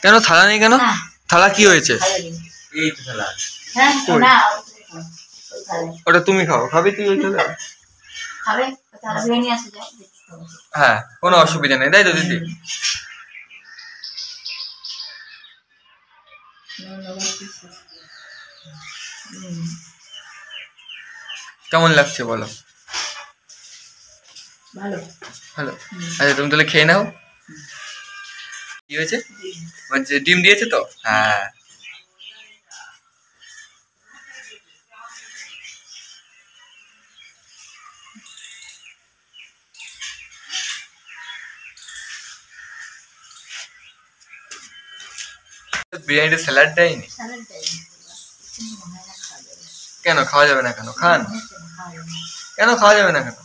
কেন থালা নেই কেন? থালা কি হয়েছে? ওটা তুমি খাও, খাবি তুই? হ্যাঁ, কোনো অসুবিধা নেই, তাই তো দিদি? কেমন লাগছে বলো? ভালো। আচ্ছা তুমি তাহলে খেয়ে নাও। কি হয়েছে? ডিম দিয়েছে তো? হ্যাঁ। বিরিয়ানিতে স্যালাড দেয়নি? কেন খাওয়া যাবে না কেন? খান। কেন খাওয়া যাবে না কেন?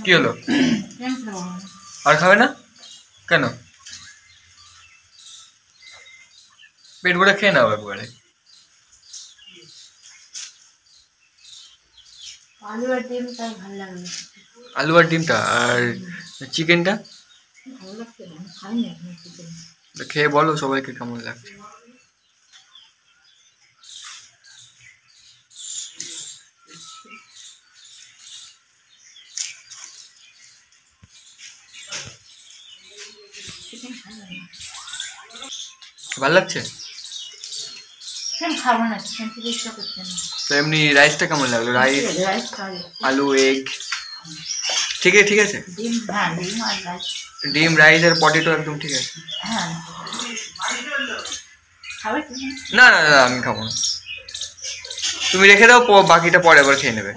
কি হলো? আর খাবে না কেন? পেট ভরে খেয়ে নাও একবারে। আলু আর ডিমটা আর চিকেনটা খেয়ে বলো সবাইকে কেমন লাগছে। ভালো লাগছে? তো এমনি রাইসটা কেমন লাগলো? রাইস, আলু, এগ ঠিক আছে? ডিম, রাইস আর পটেটো একদম ঠিক আছে। না না না আমি খাবো না, তুমি রেখে দাও, বাকিটা পরে আবার খেয়ে নেবে।